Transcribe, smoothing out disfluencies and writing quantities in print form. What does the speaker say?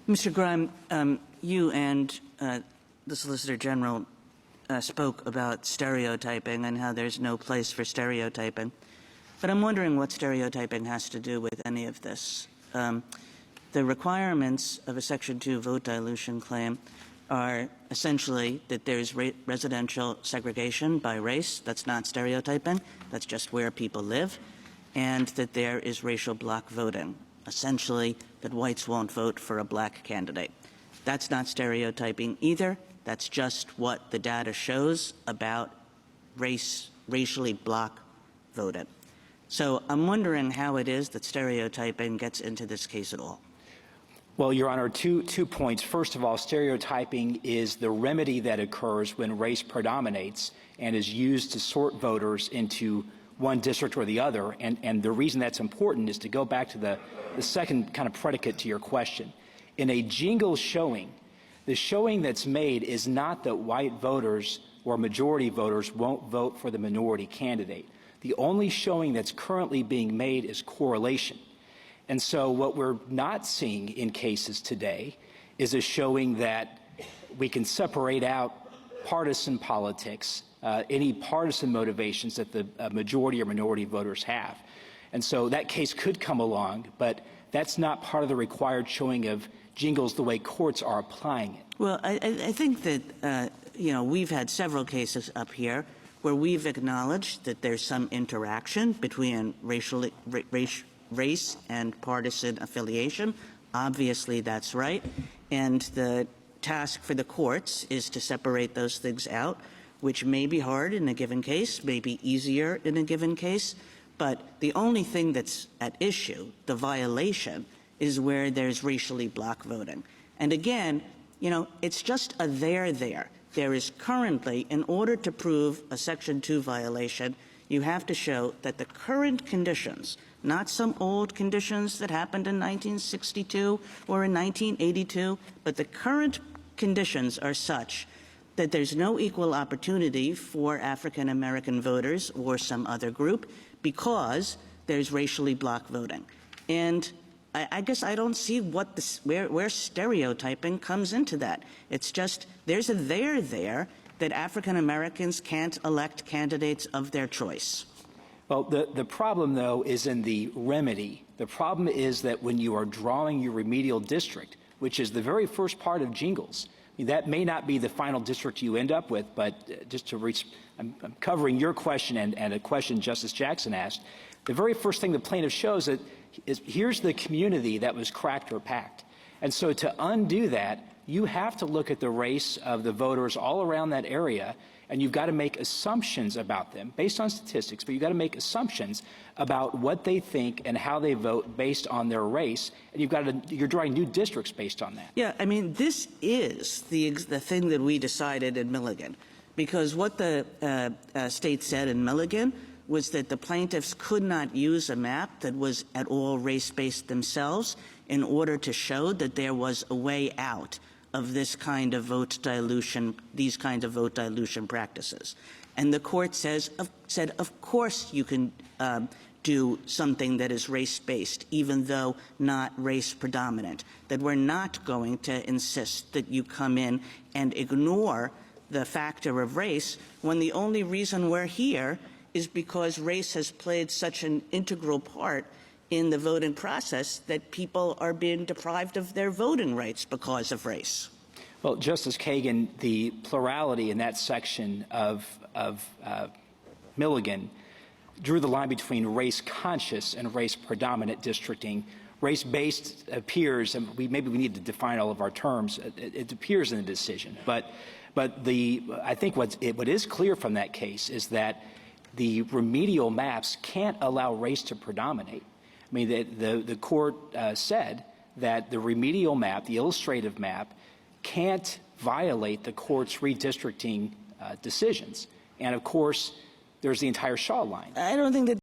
Mr. Grime, you and the Solicitor General spoke about stereotyping and how there's no place for stereotyping. But I'm wondering what stereotyping has to do with any of this. The requirements of a Section 2 vote dilution claim are essentially that there's residential segregation by race. That's not stereotyping. That's just where people live. And that there is racial block voting. Essentially, that whites won't vote for a black candidate. That's not stereotyping either. That's just what the data shows about racially block voting. So I'm wondering how it is that stereotyping gets into this case at all. Well, Your Honor, two points. First of all, stereotyping is the remedy that occurs when race predominates and is used to sort voters into one district or the other. And the reason that's important is to go back to the second kind of predicate to your question. In a jingle showing, the showing that's made is not that white voters or majority voters won't vote for the minority candidate. The only showing that's currently being made is correlation. And so what we're not seeing in cases today is a showing that we can separate out partisan politics, any partisan motivations that the majority or minority voters have. And so that case could come along, but that's not part of the required showing of jingles the way courts are applying it. Well, I think that, we've had several cases up here where we've acknowledged that there's some interaction between race and partisan affiliation. Obviously, that's right. And the task for the courts is to separate those things out, which may be hard in a given case, may be easier in a given case. But the only thing that's at issue, the violation, is where there's racially block voting. And again, it's just a there. There is currently, in order to prove a Section 2 violation, you have to show that the current conditions, not some old conditions that happened in 1962 or in 1982, but the current conditions are such that there's no equal opportunity for African American voters or some other group because there's racially block voting. And I guess I don't see where stereotyping comes into that. It's just there's a there that African Americans can't elect candidates of their choice. Well, the problem, though, is in the remedy. The problem is that when you are drawing your remedial district, which is the very first part of jingles, that may not be the final district you end up with, but just to reach, I'm covering your question and a question Justice Jackson asked. The very first thing the plaintiff shows is here's the community that was cracked or packed. And so to undo that, you have to look at the race of the voters all around that area, and you've got to make assumptions about them based on statistics, but you've got to make assumptions about what they think and how they vote based on their race, and you're drawing new districts based on that. Yeah, I mean, this is the thing that we decided in Milligan, because what the state said in Milligan was that the plaintiffs could not use a map that was at all race-based themselves in order to show that there was a way out of this kind of vote dilution, these kinds of vote dilution practices. And the court said, of course you can do something that is race-based, even though not race-predominant, that we're not going to insist that you come in and ignore the factor of race when the only reason we're here is because race has played such an integral part in the voting process that people are being deprived of their voting rights because of race. Well, Justice Kagan, the plurality in that section of Milligan drew the line between race-conscious and race-predominant districting. Race-based appears, and maybe we need to define all of our terms, it appears in the decision. But I think what is clear from that case is that the remedial maps can't allow race to predominate. I mean, the court said that the remedial map, the illustrative map, can't violate the court's redistricting decisions. And, of course, there's the entire Shaw line. I don't think that